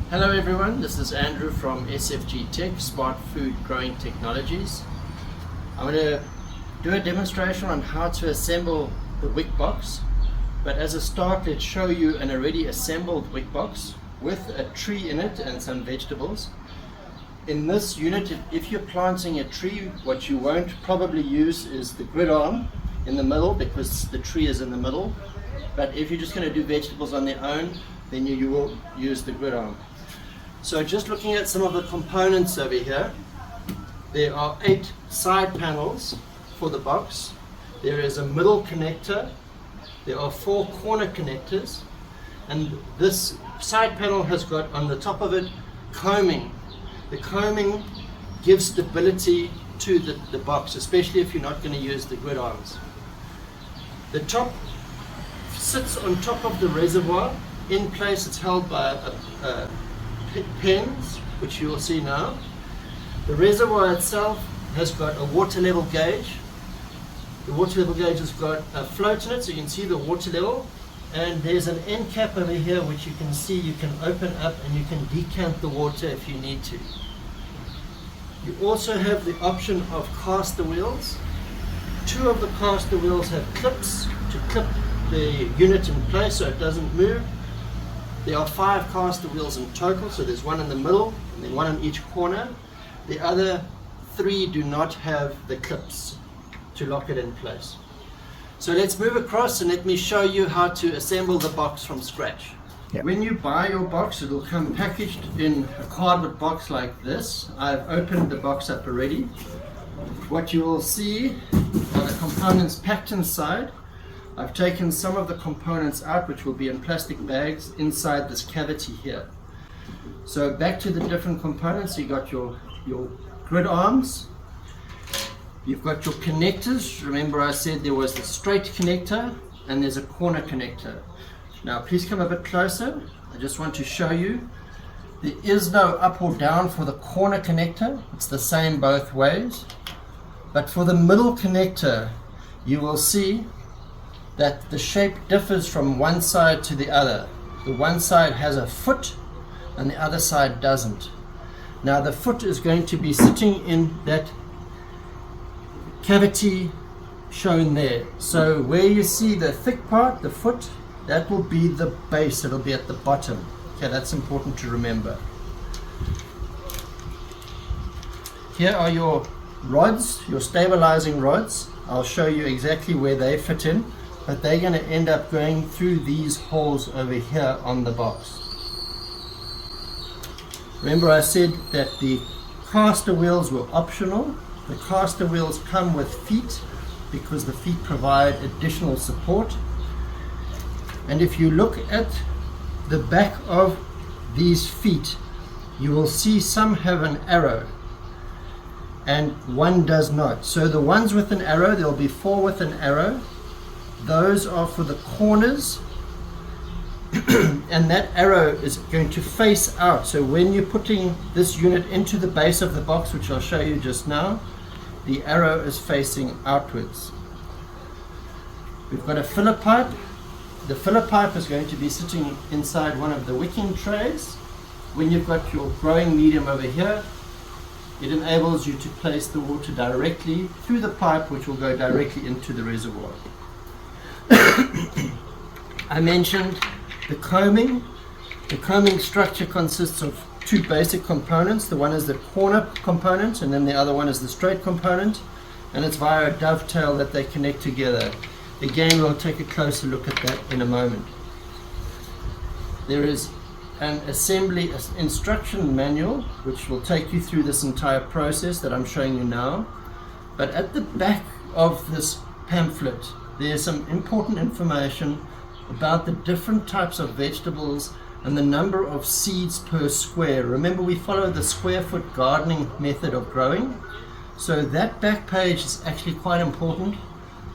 Hello everyone, this is Andrew from SFG Tech, Smart Food Growing Technologies. I'm going to do a demonstration on how to assemble the WickBox, but as a start let's show you an already assembled WickBox with a tree in it and some vegetables. In this unit, if you're planting a tree, what you won't probably use is the grid arm in the middle because the tree is in the middle, but if you're just going to do vegetables on their own, then you will use the grid arm. So just looking at some of the components over here, there are 8 side panels for the box. There is a middle connector, there are 4 corner connectors, and this side panel has got on the top of it combing. The combing gives stability to the box, especially if you're not going to use the grid arms. The top sits on top of the reservoir. In place, it's held by pins, which you will see now. The reservoir itself has got a water level gauge. The water level gauge has got a float in it, so you can see the water level. And there's an end cap over here, which you can see you can open up and you can decant the water if you need to. You also have the option of caster wheels. 2 of the caster wheels have clips to clip the unit in place so it doesn't move. There are 5 caster wheels in total, so there's 1 in the middle and then 1 in each corner. The other 3 do not have the clips to lock it in place. So let's move across and let me show you how to assemble the box from scratch. Yep. When you buy your box, it will come packaged in a cardboard box like this. I've opened the box up already. What you will see are the components packed inside. I've taken some of the components out, which will be in plastic bags inside this cavity here. So back to the different components, you got your grid arms, you've got your connectors. Remember I said there was the straight connector and there's a corner connector. Now please come a bit closer. I just want to show you there is no up or down for the corner connector. It's the same both ways. But for the middle connector, you will see that the shape differs from one side to the other. The one side has a foot and the other side doesn't. Now the foot is going to be sitting in that cavity shown there. So where you see the thick part, the foot, that will be the base, it'll be at the bottom. Okay, that's important to remember. Here are your rods, your stabilizing rods. I'll show you exactly where they fit in, but they're going to end up going through these holes over here on the box. Remember I said that the caster wheels were optional. The caster wheels come with feet because the feet provide additional support. And if you look at the back of these feet, you will see some have an arrow and one does not. So the ones with an arrow, there will be 4 with an arrow. Those are for the corners, and that arrow is going to face out. So when you're putting this unit into the base of the box, which I'll show you just now, the arrow is facing outwards. We've got a filler pipe. The filler pipe is going to be sitting inside one of the wicking trays. When you've got your growing medium over here, it enables you to place the water directly through the pipe, which will go directly into the reservoir. I mentioned the combing. The combing structure consists of 2 basic components. The one is the corner component and then the other one is the straight component, and it's via a dovetail that they connect together. Again, we'll take a closer look at that in a moment. There is an assembly instruction manual which will take you through this entire process that I'm showing you now, but at the back of this pamphlet there's some important information about the different types of vegetables and the number of seeds per square. Remember, we follow the square foot gardening method of growing, so that back page is actually quite important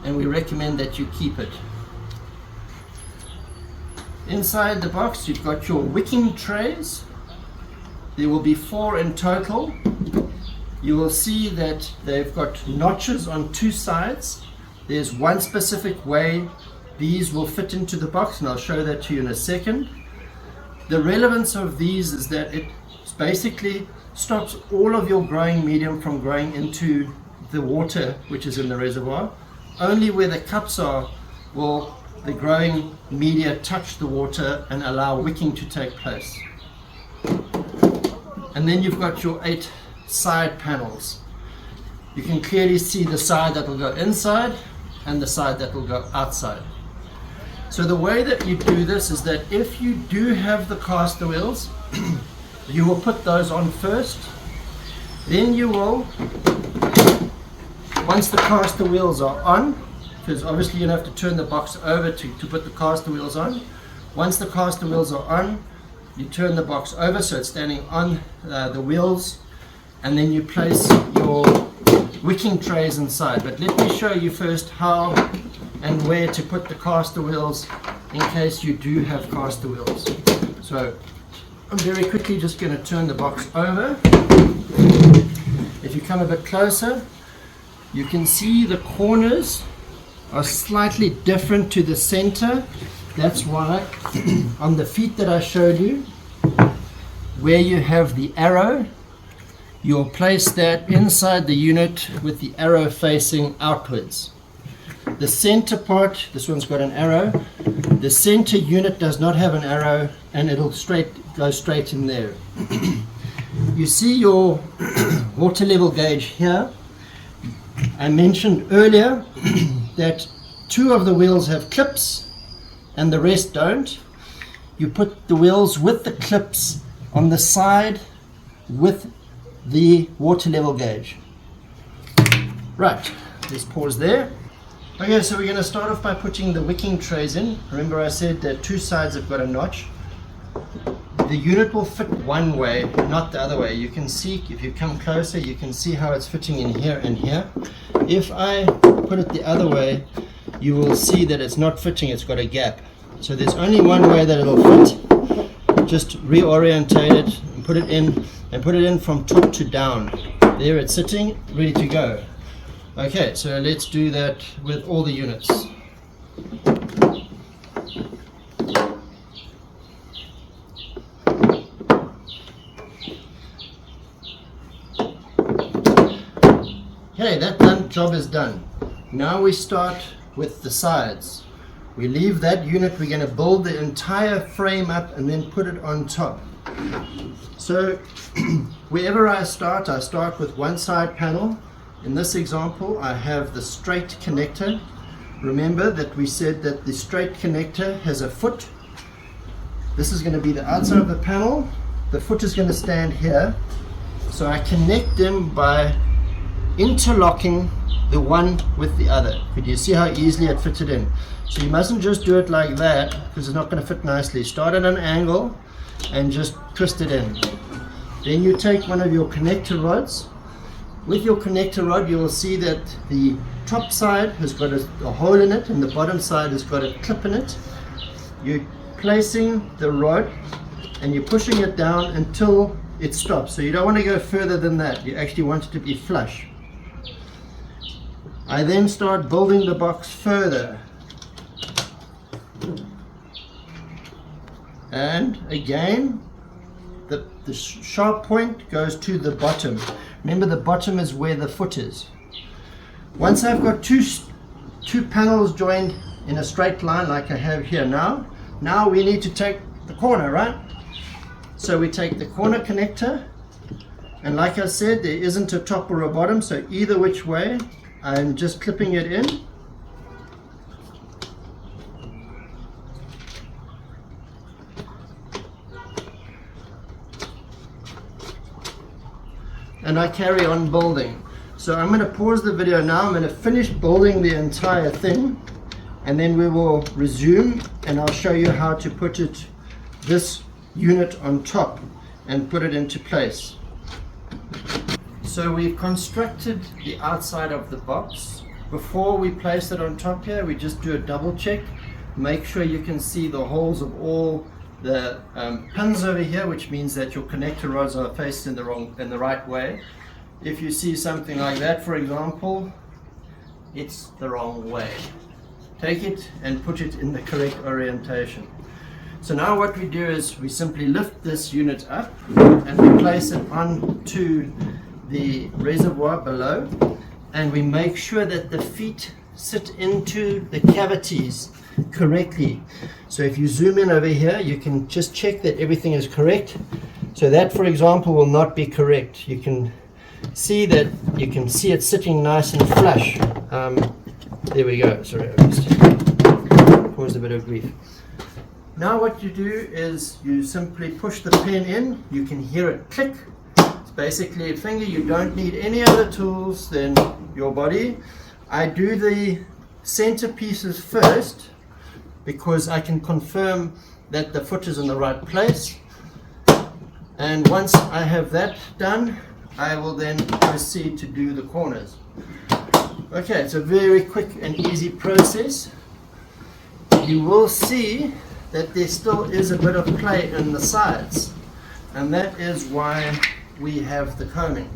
and we recommend that you keep it. Inside the box you've got your wicking trays. There will be 4 in total. You will see that they've got notches on 2 sides. There's one specific way these will fit into the box, and I'll show that to you in a second. The relevance of these is that it basically stops all of your growing medium from growing into the water which is in the reservoir. Only where the cups are will the growing media touch the water and allow wicking to take place. And then you've got your 8 side panels. You can clearly see the side that will go inside and the side that will go outside. So the way that you do this is that if you do have the caster wheels, you will put those on first. Then you will, once the caster wheels are on, because obviously you have to turn the box over to put the caster wheels on. Once the caster wheels are on, you turn the box over so it's standing on the wheels, and then you place your wicking trays inside. But let me show you first how and where to put the caster wheels in case you do have caster wheels. So I'm very quickly just going to turn the box over. If you come a bit closer, you can see the corners are slightly different to the center. That's why on the feet that I showed you, where you have the arrow, you'll place that inside the unit with the arrow facing outwards. The center part, this one's got an arrow. The center unit does not have an arrow, and it'll go straight in there. You see your water level gauge here. I mentioned earlier that 2 of the wheels have clips and the rest don't. You put the wheels with the clips on the side with the water level gauge. Right, let's pause there. Okay, so we're going to start off by putting the wicking trays in. Remember I said that 2 sides have got a notch. The unit will fit one way, not the other way. You can see, if you come closer, you can see how it's fitting in here and here. If I put it the other way, you will see that it's not fitting, it's got a gap. So there's only one way that it'll fit. Just reorientate it and put it in from top to down. There it's sitting, ready to go. Okay, so let's do that with all the units. Okay, that job is done. Now we start with the sides. We leave that unit, we're going to build the entire frame up and then put it on top. So wherever I start with one side panel. In this example, I have the straight connector. Remember that we said that the straight connector has a foot. This is going to be the outside of the panel. The foot is going to stand here. So I connect them by interlocking the one with the other. Could you see how easily it fitted in? So you mustn't just do it like that because it's not going to fit nicely. Start at an angle and just twist it in. Then you take one of your connector rods. With your connector rod, you will see that the top side has got a hole in it and the bottom side has got a clip in it. You're placing the rod and you're pushing it down until it stops. So you don't want to go further than that. You actually want it to be flush. I then start building the box further. And again, the sharp point goes to the bottom. Remember, the bottom is where the foot is. Once I've got two panels joined in a straight line like I have here now we need to take the corner, right? So we take the corner connector, and like I said, there isn't a top or a bottom, so either which way, I'm just clipping it in. And I carry on building. So I'm going to pause the video now. I'm going to finish building the entire thing, and then we will resume and I'll show you how to put this unit on top and put it into place. So we've constructed the outside of the box. Before we place it on top here, we just do a double check. Make sure you can see the holes of all the pins over here, which means that your connector rods are faced in the right way. If you see something like that, for example, it's the wrong way. Take it and put it in the correct orientation. So now what we do is we simply lift this unit up and we place it onto the reservoir below, and we make sure that the feet sit into the cavities correctly. So if you zoom in over here, you can just check that everything is correct. So that, for example, will not be correct. You can see it sitting nice and flush. There we go. Sorry, I just caused a bit of grief. Now what you do is you simply push the pen in. You can hear it click. It's basically a finger. You don't need any other tools than your body. I do the center pieces first because I can confirm that the foot is in the right place. And once I have that done, I will then proceed to do the corners. Okay, it's a very quick and easy process. You will see that there still is a bit of play in the sides, and that is why we have the combing.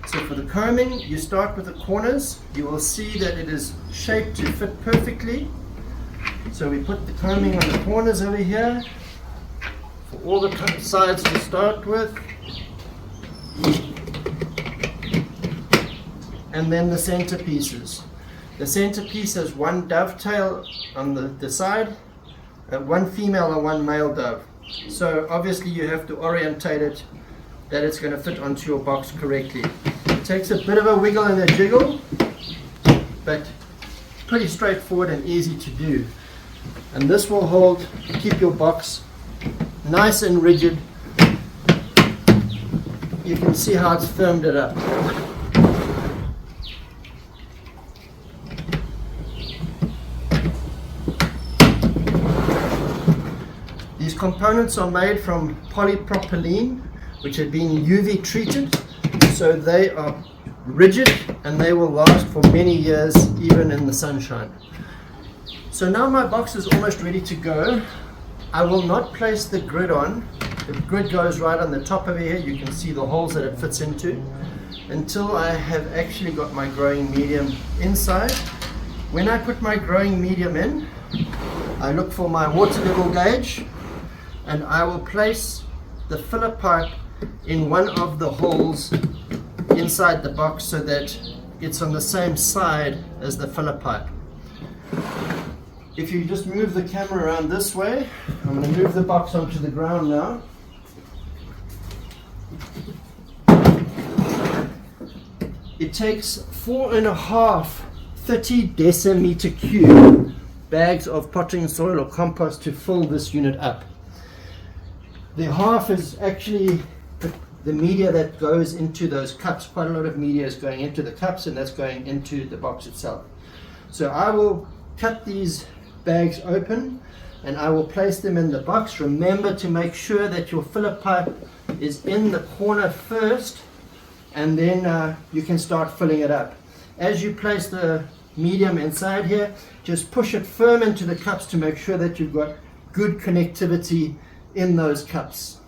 So for the combing, you start with the corners. You will see that it is shaped to fit perfectly. So we put the combing on the corners over here. For all the sides to start with. And then the center pieces. The center piece has one dovetail on the side, one female and one male dove. So obviously you have to orientate it that it's going to fit onto your box correctly. It takes a bit of a wiggle and a jiggle, but pretty straightforward and easy to do. And this will keep your box nice and rigid. You can see how it's firmed it up. These components are made from polypropylene, which have been UV treated, so they are rigid and they will last for many years, even in the sunshine. So now my box is almost ready to go. I will not place the grid on. The grid goes right on the top over here. You can see the holes that it fits into, until I have actually got my growing medium inside. When I put my growing medium in, I look for my water level gauge, and I will place the filler pipe in one of the holes inside the box so that it's on the same side as the filler pipe. If you just move the camera around this way, I'm going to move the box onto the ground now. It takes 4.5 30 decimeter cube bags of potting soil or compost to fill this unit up. The half is actually the media that goes into those cups. Quite a lot of media is going into the cups, and that's going into the box itself. So I will cut these bags open and I will place them in the box. Remember to make sure that your filler pipe is in the corner first, and then you can start filling it up. As you place the medium inside here, just push it firm into the cups to make sure that you've got good connectivity in those cups.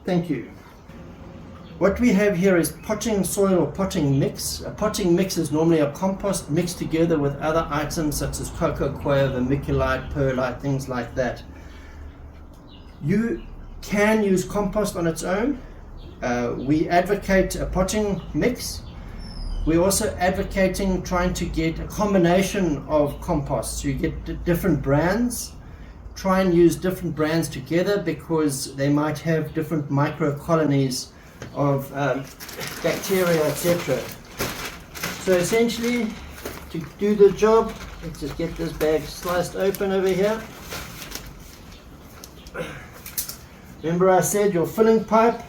Thank you. What we have here is potting soil or potting mix. A potting mix is normally a compost mixed together with other items such as cocoa coir, vermiculite, perlite, things like that. You can use compost on its own. We advocate a potting mix. We're also advocating trying to get a combination of composts. So you get different brands. Try and use different brands together because they might have different microcolonies of bacteria, etc. So essentially, to do the job, let's just get this bag sliced open over here. Remember I said your filling pipe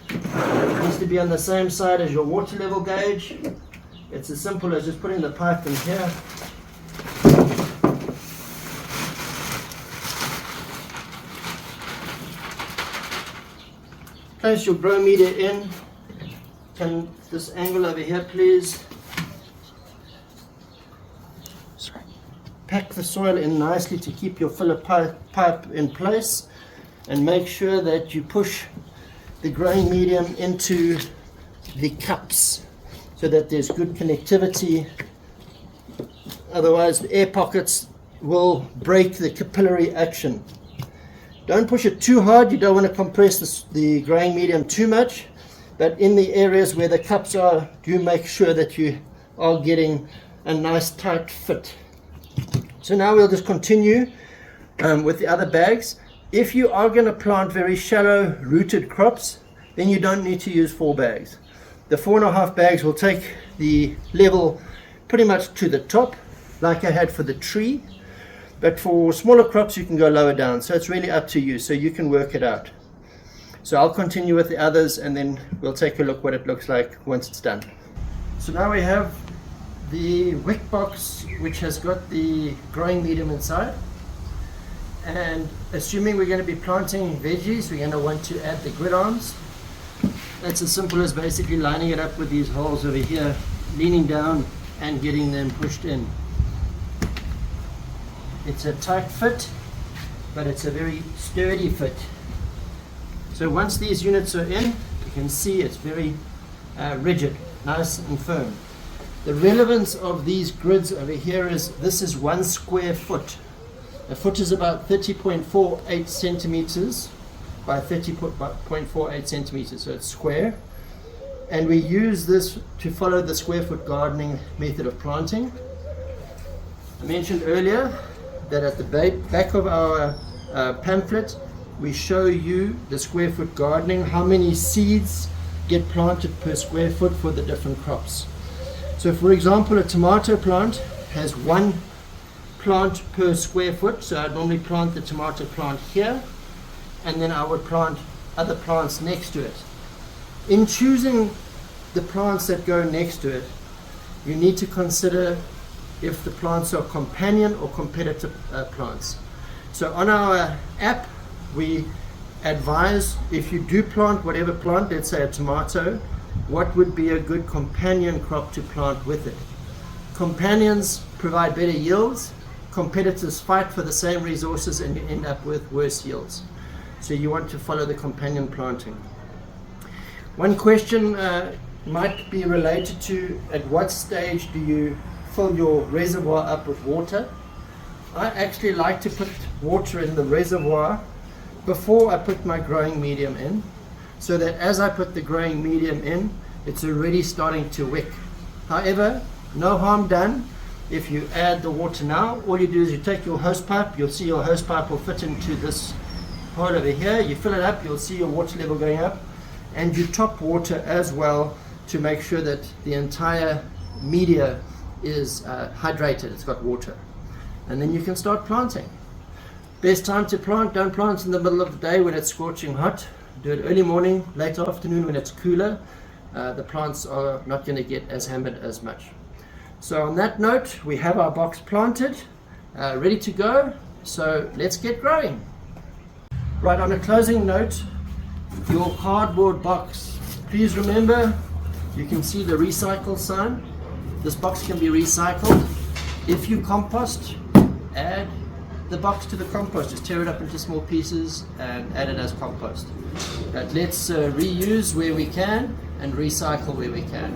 needs to be on the same side as your water level gauge. It's as simple as just putting the pipe in here. Place your grow meter in. Can this angle over here, please? Sorry. Pack the soil in nicely to keep your filler pipe in place, and make sure that you push the growing medium into the cups so that there's good connectivity. Otherwise, the air pockets will break the capillary action. Don't push it too hard. You don't want to compress the growing medium too much. But in the areas where the cups are, do make sure that you are getting a nice tight fit. So now we'll just continue with the other bags. If you are going to plant very shallow rooted crops, then you don't need to use 4 bags. The 4.5 bags will take the level pretty much to the top, like I had for the tree. But for smaller crops, you can go lower down. So it's really up to you. So you can work it out. So I'll continue with the others, and then we'll take a look what it looks like once it's done. So now we have the WickBox, which has got the growing medium inside. And assuming we're going to be planting veggies, we're going to want to add the grid arms. That's as simple as basically lining it up with these holes over here, leaning down and getting them pushed in. It's a tight fit, but it's a very sturdy fit. So once these units are in, you can see it's very rigid, nice and firm. The relevance of these grids over here is this is 1 square foot. A foot is about 30.48 centimeters by 30.48 centimeters, so it's square. And we use this to follow the square foot gardening method of planting. I mentioned earlier that at the back of our pamphlet, we show you the square foot gardening, how many seeds get planted per square foot for the different crops. So for example, a tomato plant has 1 plant per square foot. So I'd normally plant the tomato plant here, and then I would plant other plants next to it. In choosing the plants that go next to it, you need to consider if the plants are companion or competitor plants. So on our app, we advise if you do plant whatever plant, let's say a tomato, what would be a good companion crop to plant with it. Companions provide better yields. Competitors fight for the same resources, and you end up with worse yields. So you want to follow the companion planting. One question might be related to, at what stage do you fill your reservoir up with water? I actually like to put water in the reservoir before I put my growing medium in, so that as I put the growing medium in, it's already starting to wick. However, no harm done if you add the water now. All you do is you take your hose pipe, you'll see your hose pipe will fit into this part over here. You fill it up, you'll see your water level going up, and you top water as well to make sure that the entire media is hydrated, it's got water. And then you can start planting. Best time to plant, don't plant in the middle of the day when it's scorching hot. Do it early morning, late afternoon when it's cooler. The plants are not going to get as hammered as much. So on that note, we have our box planted, ready to go. So let's get growing. Right, on a closing note, your cardboard box. Please remember, you can see the recycle sign. This box can be recycled. If you compost, add the box to the compost. Just tear it up into small pieces and add it as compost. But let's reuse where we can and recycle where we can.